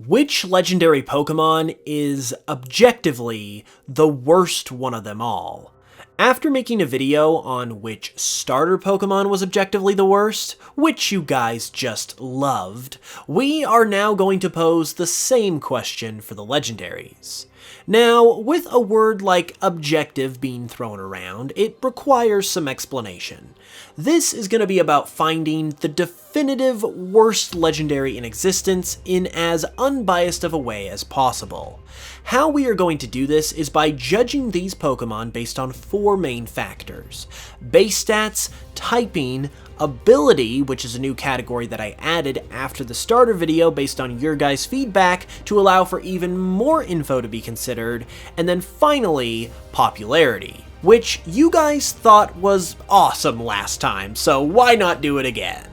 Which legendary Pokemon is objectively the worst one of them all? After making a video on which starter Pokemon was objectively the worst, which you guys just loved, we are now going to pose the same question for the legendaries. Now, with a word like objective being thrown around, it requires some explanation. This is going to be about finding the definitive worst legendary in existence in as unbiased of a way as possible. How we are going to do this is by judging these Pokemon based on four main factors: base stats, typing, ability, which is a new category that I added after the starter video based on your guys' feedback to allow for even more info to be considered, and then finally, popularity, which you guys thought was awesome last time, so why not do it again?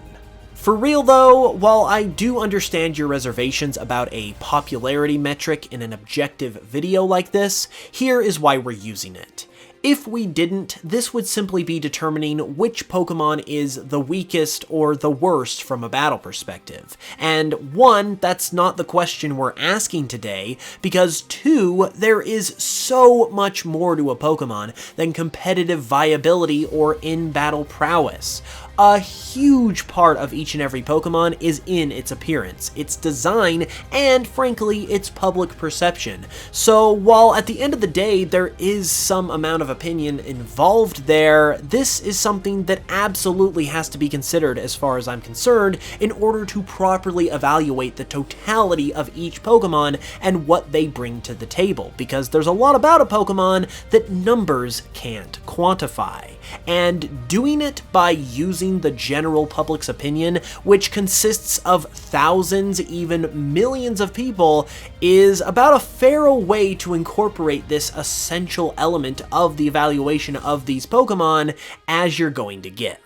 For real though, while I do understand your reservations about a popularity metric in an objective video like this, here is why we're using it. If we didn't, this would simply be determining which Pokemon is the weakest or the worst from a battle perspective. And one, that's not the question we're asking today, because two, there is so much more to a Pokemon than competitive viability or in-battle prowess. A huge part of each and every Pokemon is in its appearance, its design, and frankly, its public perception. So while at the end of the day there is some amount of opinion involved there, this is something that absolutely has to be considered as far as I'm concerned in order to properly evaluate the totality of each Pokemon and what they bring to the table, because there's a lot about a Pokemon that numbers can't quantify. And doing it by using the general public's opinion, which consists of thousands, even millions of people, is about a fair way to incorporate this essential element of the evaluation of these Pokemon as you're going to get.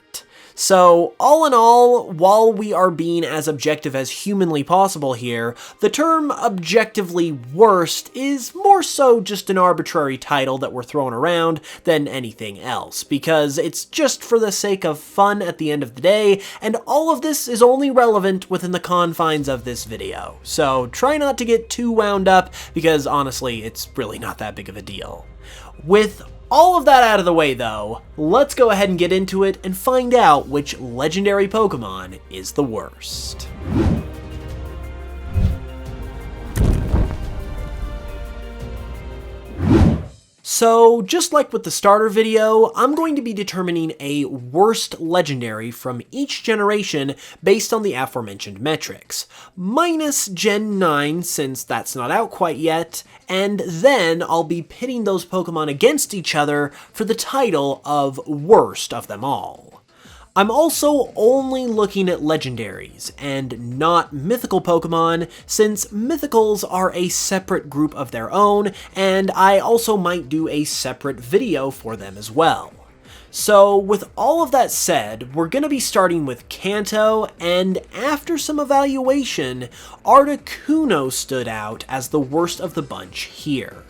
So, all in all, while we are being as objective as humanly possible here, the term objectively worst is more so just an arbitrary title that we're throwing around than anything else, because it's just for the sake of fun at the end of the day, and all of this is only relevant within the confines of this video. So try not to get too wound up, because honestly, it's really not that big of a deal. With all of that out of the way though, let's go ahead and get into it and find out which legendary Pokemon is the worst. So, just like with the starter video, I'm going to be determining a worst legendary from each generation based on the aforementioned metrics, minus Gen 9 since that's not out quite yet, and then I'll be pitting those Pokemon against each other for the title of worst of them all. I'm also only looking at legendaries and not mythical Pokemon, since mythicals are a separate group of their own, and I also might do a separate video for them as well. So with all of that said, we're going to be starting with Kanto, and after some evaluation, Articuno stood out as the worst of the bunch here.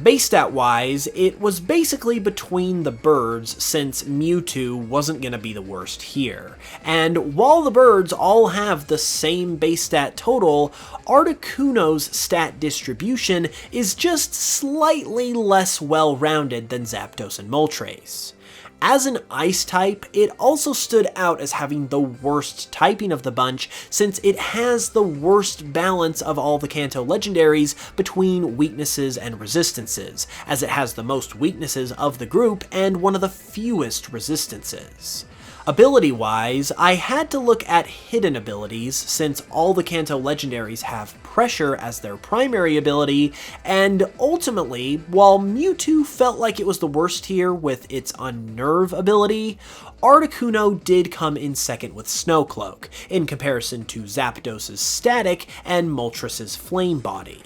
Base stat wise, it was basically between the birds since Mewtwo wasn't going to be the worst here. And while the birds all have the same base stat total, Articuno's stat distribution is just slightly less well-rounded than Zapdos and Moltres. As an Ice type, it also stood out as having the worst typing of the bunch, since it has the worst balance of all the Kanto legendaries between weaknesses and resistances, as it has the most weaknesses of the group and one of the fewest resistances. Ability-wise, I had to look at hidden abilities, since all the Kanto legendaries have Pressure as their primary ability, and ultimately, while Mewtwo felt like it was the worst here with its Unnerve ability, Articuno did come in second with Snowcloak, in comparison to Zapdos' Static and Moltres' Flame Body.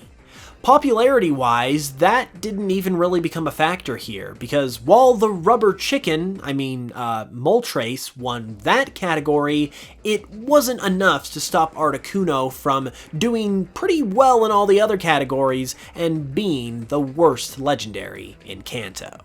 Popularity-wise, that didn't even really become a factor here, because while the Rubber Chicken, Moltres, won that category, it wasn't enough to stop Articuno from doing pretty well in all the other categories and being the worst legendary in Kanto.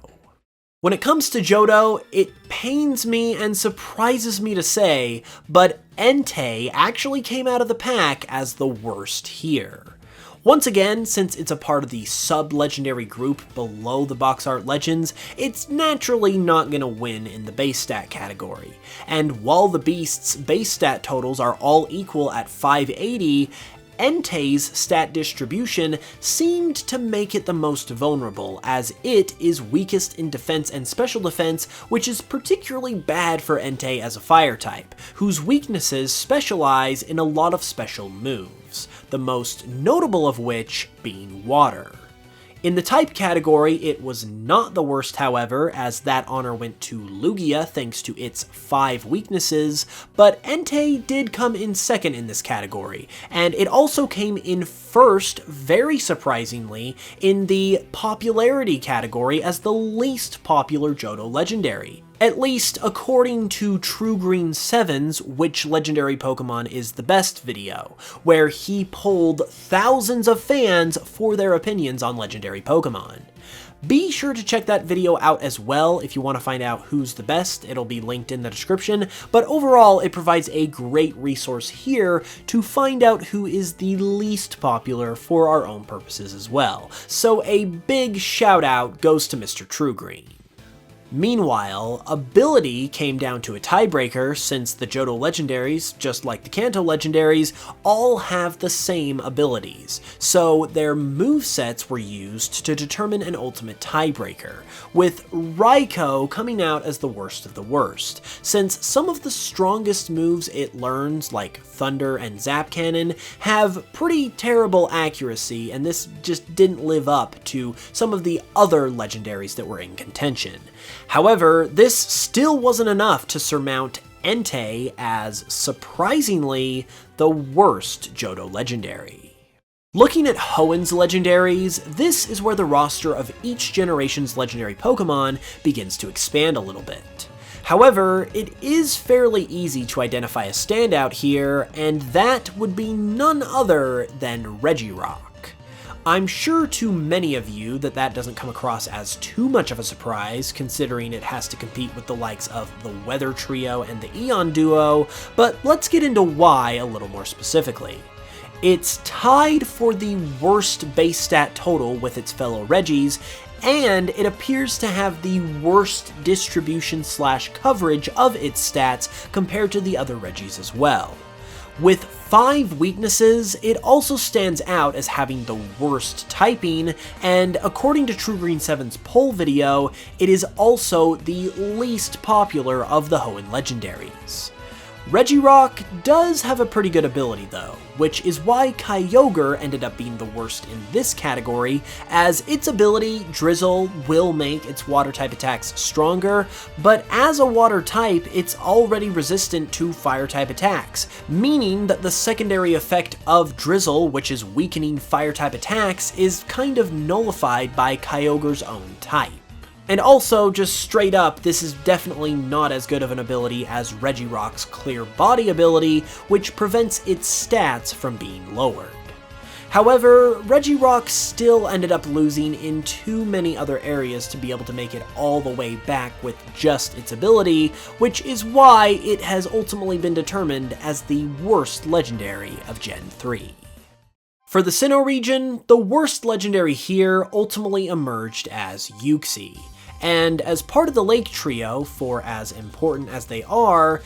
When it comes to Johto, it pains me and surprises me to say, but Entei actually came out of the pack as the worst here. Once again, since it's a part of the sub-legendary group below the box art legends, it's naturally not going to win in the base stat category. And while the beast's base stat totals are all equal at 580, Entei's stat distribution seemed to make it the most vulnerable, as it is weakest in defense and special defense, which is particularly bad for Entei as a fire type, whose weaknesses specialize in a lot of special moves, the most notable of which being water. In the type category, it was not the worst, however, as that honor went to Lugia thanks to its 5 weaknesses, but Entei did come in second in this category, and it also came in first, very surprisingly, in the popularity category as the least popular Johto legendary. At least according to TrueGreen7's Which Legendary Pokemon is the Best video, where he polled thousands of fans for their opinions on legendary Pokemon. Be sure to check that video out as well if you want to find out who's the best. It'll be linked in the description, but overall it provides a great resource here to find out who is the least popular for our own purposes as well. So a big shout out goes to Mr. TrueGreen. Meanwhile, ability came down to a tiebreaker since the Johto legendaries, just like the Kanto legendaries, all have the same abilities, so their movesets were used to determine an ultimate tiebreaker, with Raikou coming out as the worst of the worst, since some of the strongest moves it learns, like Thunder and Zap Cannon, have pretty terrible accuracy, and this just didn't live up to some of the other legendaries that were in contention. However, this still wasn't enough to surmount Entei as, surprisingly, the worst Johto legendary. Looking at Hoenn's legendaries, this is where the roster of each generation's legendary Pokemon begins to expand a little bit. However, it is fairly easy to identify a standout here, and that would be none other than Regirock. I'm sure to many of you that doesn't come across as too much of a surprise, considering it has to compete with the likes of the Weather Trio and the Eon Duo, but let's get into why a little more specifically. It's tied for the worst base stat total with its fellow Regis, and it appears to have the worst distribution/coverage of its stats compared to the other Regis as well. With 5 weaknesses, it also stands out as having the worst typing, and according to TrueGreen7's poll video, it is also the least popular of the Hoenn legendaries. Regirock does have a pretty good ability though, which is why Kyogre ended up being the worst in this category, as its ability, Drizzle, will make its water type attacks stronger, but as a water type, it's already resistant to fire type attacks, meaning that the secondary effect of Drizzle, which is weakening fire type attacks, is kind of nullified by Kyogre's own type. And also, just straight up, this is definitely not as good of an ability as Regirock's Clear Body ability, which prevents its stats from being lowered. However, Regirock still ended up losing in too many other areas to be able to make it all the way back with just its ability, which is why it has ultimately been determined as the worst legendary of Gen 3. For the Sinnoh region, the worst legendary here ultimately emerged as Uxie. And as part of the Lake Trio, for as important as they are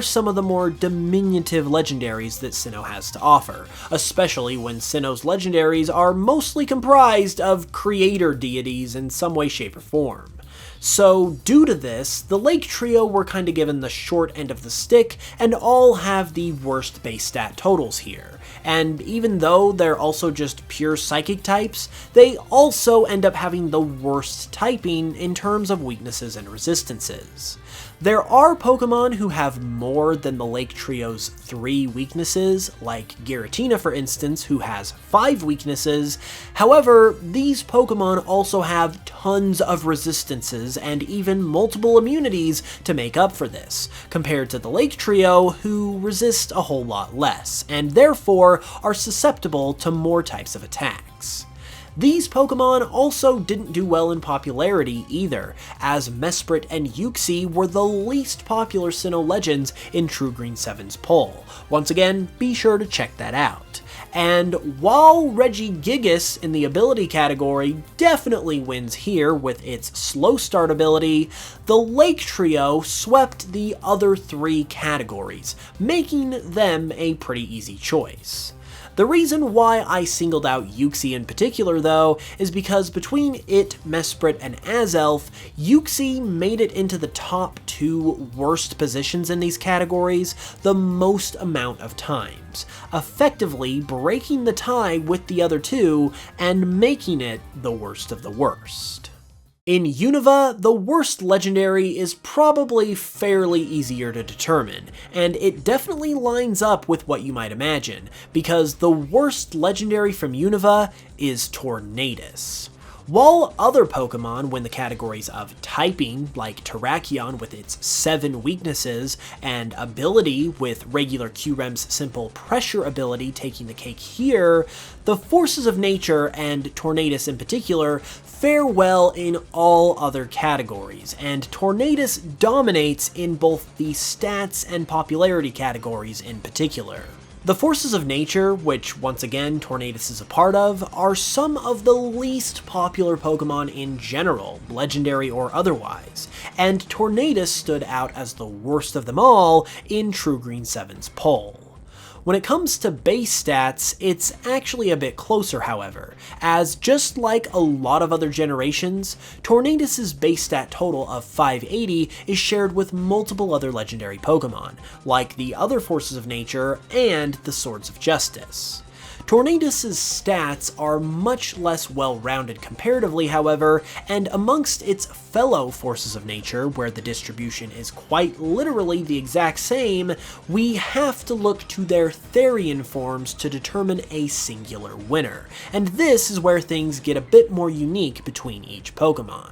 some of the more diminutive legendaries that Sinnoh has to offer, especially when Sinnoh's legendaries are mostly comprised of creator deities in some way, shape, or form. So due to this, the Lake Trio were kinda given the short end of the stick and all have the worst base stat totals here. And even though they're also just pure psychic types, they also end up having the worst typing in terms of weaknesses and resistances. There are Pokemon who have more than the Lake Trio's 3 weaknesses, like Giratina for instance, who has 5 weaknesses. However, these Pokemon also have tons of resistances and even multiple immunities to make up for this, compared to the Lake Trio, who resist a whole lot less, and therefore are susceptible to more types of attacks. These Pokemon also didn't do well in popularity either, as Mesprit and Uxie were the least popular Sinnoh legends in True Green 7's poll. Once again, be sure to check that out. And while Regigigas in the ability category definitely wins here with its slow start ability, the Lake Trio swept the other 3 categories, making them a pretty easy choice. The reason why I singled out Uxie in particular, though, is because between it, Mesprit, and Azelf, Uxie made it into the top 2 worst positions in these categories the most amount of times, effectively breaking the tie with the other 2 and making it the worst of the worst. In Unova, the worst legendary is probably fairly easier to determine, and it definitely lines up with what you might imagine, because the worst legendary from Unova is Tornadus. While other Pokemon win the categories of typing, like Terrakion with its 7 weaknesses, and ability with regular Qrem's simple pressure ability taking the cake here, the forces of nature, and Tornadus in particular, fare well in all other categories, and Tornadus dominates in both the stats and popularity categories in particular. The forces of nature, which once again Tornadus is a part of, are some of the least popular Pokemon in general, legendary or otherwise, and Tornadus stood out as the worst of them all in True Green 7's poll. When it comes to base stats, it's actually a bit closer, however, as just like a lot of other generations, Tornadus' base stat total of 580 is shared with multiple other legendary Pokemon, like the other Forces of Nature and the Swords of Justice. Tornadus' stats are much less well-rounded comparatively, however, and amongst its fellow Forces of Nature, where the distribution is quite literally the exact same, we have to look to their Therian forms to determine a singular winner, and this is where things get a bit more unique between each Pokemon.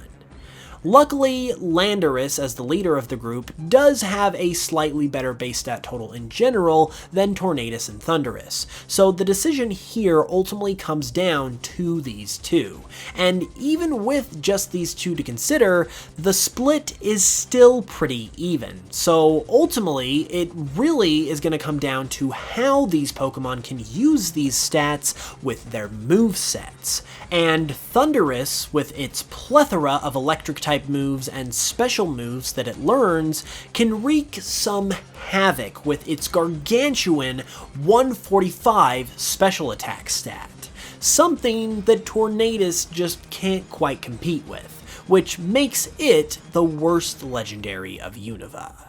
Luckily, Landorus, as the leader of the group, does have a slightly better base stat total in general than Tornadus and Thundurus, so the decision here ultimately comes down to these 2. And even with just these 2 to consider, the split is still pretty even, so ultimately it really is going to come down to how these Pokemon can use these stats with their movesets. And Thundurus, with its plethora of electric-type moves and special moves that it learns, can wreak some havoc with its gargantuan 145 special attack stat, something that Tornadus just can't quite compete with, which makes it the worst legendary of Unova.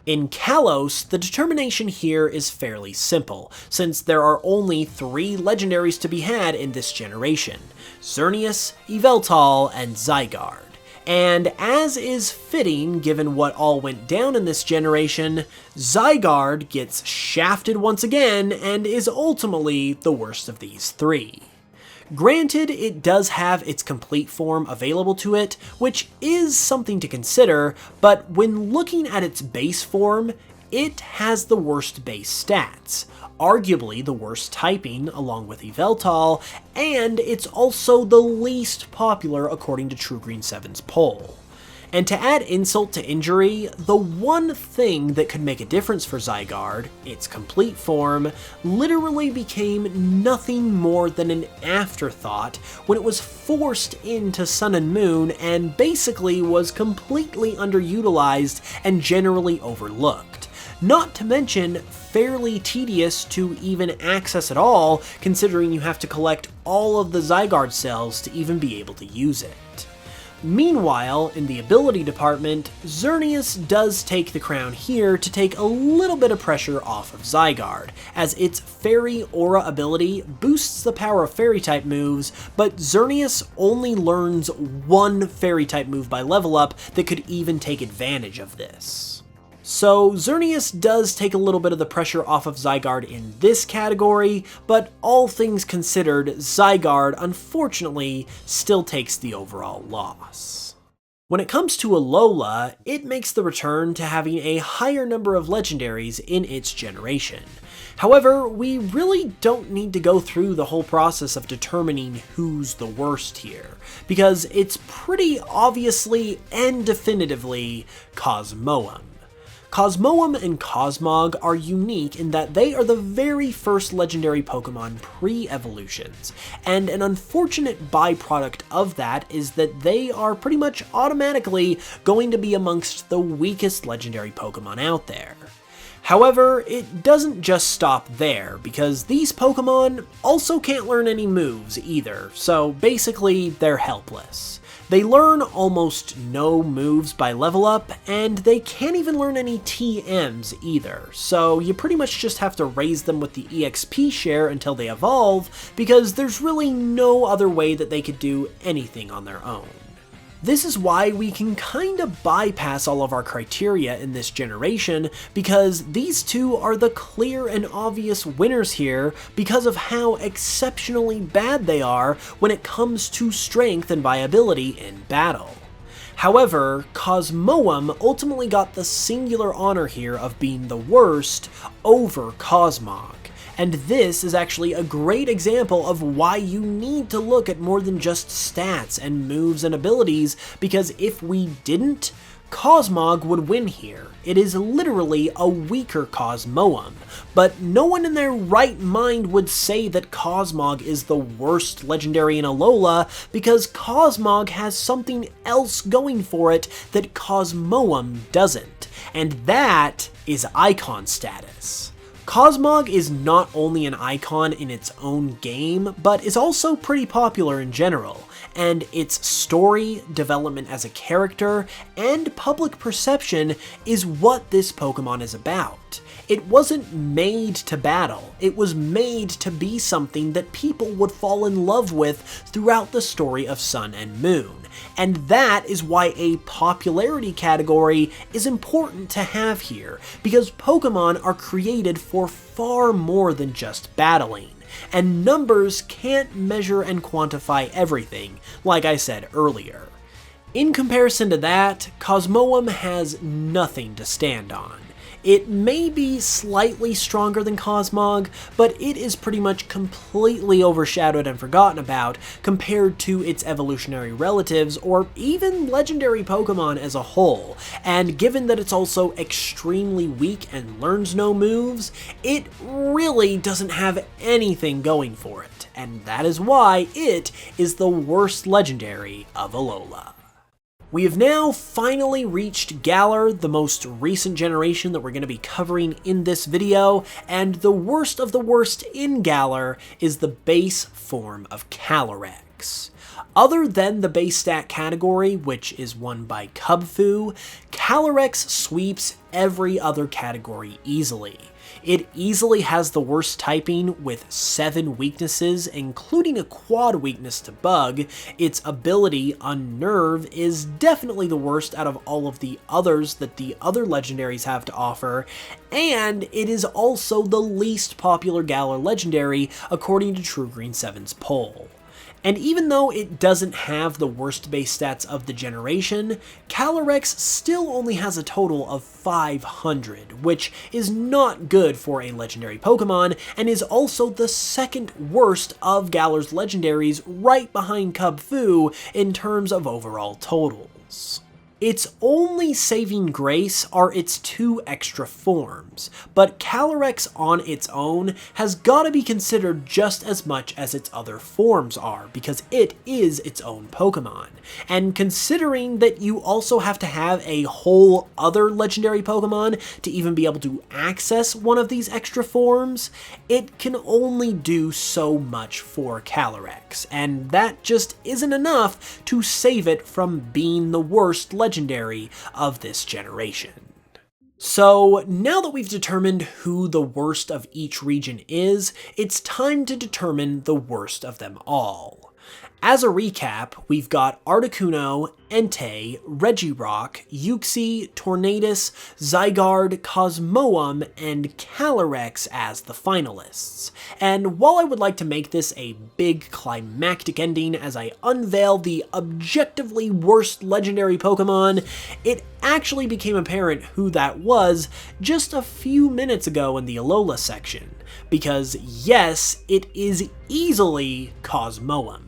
In Kalos, the determination here is fairly simple, since there are only 3 legendaries to be had in this generation: Xerneas, Yveltal, and Zygarde. And as is fitting given what all went down in this generation, Zygarde gets shafted once again and is ultimately the worst of these 3. Granted, it does have its complete form available to it, which is something to consider, but when looking at its base form, it has the worst base stats, arguably the worst typing along with Yveltal, and it's also the least popular according to True Green 7's poll. And to add insult to injury, the one thing that could make a difference for Zygarde, its complete form, literally became nothing more than an afterthought when it was forced into Sun and Moon and basically was completely underutilized and generally overlooked. Not to mention fairly tedious to even access at all, considering you have to collect all of the Zygarde cells to even be able to use it. Meanwhile, in the ability department, Xerneas does take the crown here to take a little bit of pressure off of Zygarde, as its Fairy Aura ability boosts the power of Fairy-type moves, but Xerneas only learns 1 Fairy-type move by level up that could even take advantage of this. So Xerneas does take a little bit of the pressure off of Zygarde in this category, but all things considered, Zygarde unfortunately still takes the overall loss. When it comes to Alola, it makes the return to having a higher number of legendaries in its generation. However, we really don't need to go through the whole process of determining who's the worst here, because it's pretty obviously and definitively Cosmoem. Cosmoem and Cosmog are unique in that they are the very first legendary Pokemon pre-evolutions, and an unfortunate byproduct of that is that they are pretty much automatically going to be amongst the weakest legendary Pokemon out there. However, it doesn't just stop there, because these Pokemon also can't learn any moves either, so basically they're helpless. They learn almost no moves by level up, and they can't even learn any TMs either, so you pretty much just have to raise them with the EXP share until they evolve, because there's really no other way that they could do anything on their own. This is why we can kinda bypass all of our criteria in this generation, because these two are the clear and obvious winners here because of how exceptionally bad they are when it comes to strength and viability in battle. However, Cosmoem ultimately got the singular honor here of being the worst over Cosmog. And this is actually a great example of why you need to look at more than just stats and moves and abilities, because if we didn't, Cosmog would win here. It is literally a weaker Cosmoem, but no one in their right mind would say that Cosmog is the worst legendary in Alola, because Cosmog has something else going for it that Cosmoem doesn't, and that is icon status. Cosmog is not only an icon in its own game, but is also pretty popular in general, and its story, development as a character, and public perception is what this Pokemon is about. It wasn't made to battle, it was made to be something that people would fall in love with throughout the story of Sun and Moon. And that is why a popularity category is important to have here, because Pokemon are created for far more than just battling, and numbers can't measure and quantify everything, like I said earlier. In comparison to that, Cosmoem has nothing to stand on. It may be slightly stronger than Cosmog, but it is pretty much completely overshadowed and forgotten about compared to its evolutionary relatives or even legendary Pokemon as a whole, and given that it's also extremely weak and learns no moves, it really doesn't have anything going for it, and that is why it is the worst legendary of Alola. We have now finally reached Galar, the most recent generation that we're going to be covering in this video, and the worst of the worst in Galar is the base form of Calorex. Other than the base stat category, which is won by Kubfu, Calorex sweeps every other category easily. It easily has the worst typing with 7 weaknesses, including a quad weakness to Bug. Its ability, Unnerve, is definitely the worst out of all of the others that the other legendaries have to offer, and it is also the least popular Galar legendary according to True Green 7's poll. And even though it doesn't have the worst base stats of the generation, Calorex still only has a total of 500, which is not good for a legendary Pokemon, and is also the second worst of Galar's legendaries, right behind Kubfu in terms of overall totals. Its only saving grace are its 2 extra forms, but Calorex on its own has gotta be considered just as much as its other forms are, because it is its own Pokemon. And considering that you also have to have a whole other legendary Pokemon to even be able to access one of these extra forms, it can only do so much for Calorex, and that just isn't enough to save it from being the worst legendary of this generation. So now that we've determined who the worst of each region is, it's time to determine the worst of them all. As a recap, we've got Articuno, Entei, Regirock, Uxie, Tornadus, Zygarde, Cosmoem, and Calorex as the finalists. And while I would like to make this a big climactic ending as I unveil the objectively worst legendary Pokemon, it actually became apparent who that was just a few minutes ago in the Alola section. Because yes, it is easily Cosmoem.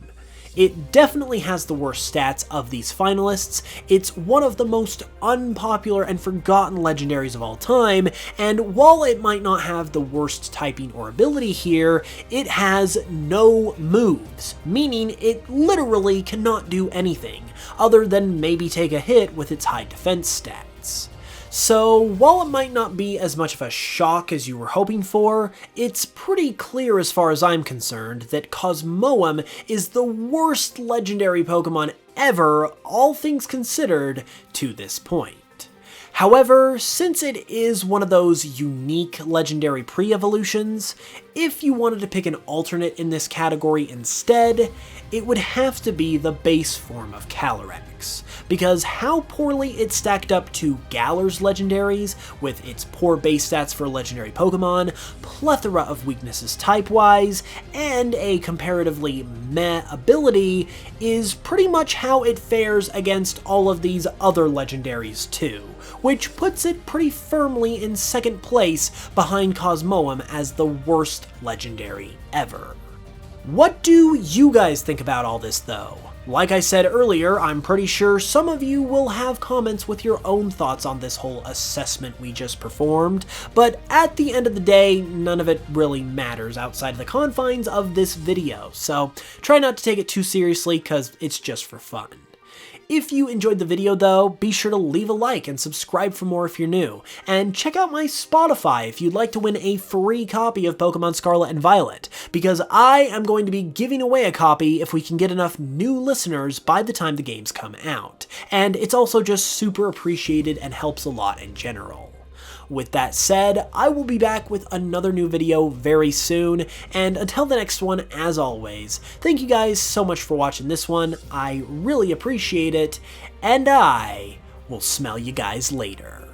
It definitely has the worst stats of these finalists, it's one of the most unpopular and forgotten legendaries of all time, and while it might not have the worst typing or ability here, it has no moves, meaning it literally cannot do anything, other than maybe take a hit with its high defense stats. So, while it might not be as much of a shock as you were hoping for, it's pretty clear as far as I'm concerned that Cosmoem is the worst legendary Pokemon ever, all things considered, to this point. However, since it is one of those unique legendary pre-evolutions, if you wanted to pick an alternate in this category instead, it would have to be the base form of Calorex, because how poorly it stacked up to Galar's legendaries, with its poor base stats for legendary Pokemon, plethora of weaknesses type-wise, and a comparatively meh ability, is pretty much how it fares against all of these other legendaries too, which puts it pretty firmly in second place behind Cosmoem as the worst legendary ever. What do you guys think about all this though? Like I said earlier, I'm pretty sure some of you will have comments with your own thoughts on this whole assessment we just performed, but at the end of the day, none of it really matters outside of the confines of this video, so try not to take it too seriously because it's just for fun. If you enjoyed the video though, be sure to leave a like and subscribe for more if you're new, and check out my Spotify if you'd like to win a free copy of Pokemon Scarlet and Violet, because I am going to be giving away a copy if we can get enough new listeners by the time the games come out, and it's also just super appreciated and helps a lot in general. With that said, I will be back with another new video very soon, and until the next one, as always, thank you guys so much for watching this one, I really appreciate it, and I will smell you guys later.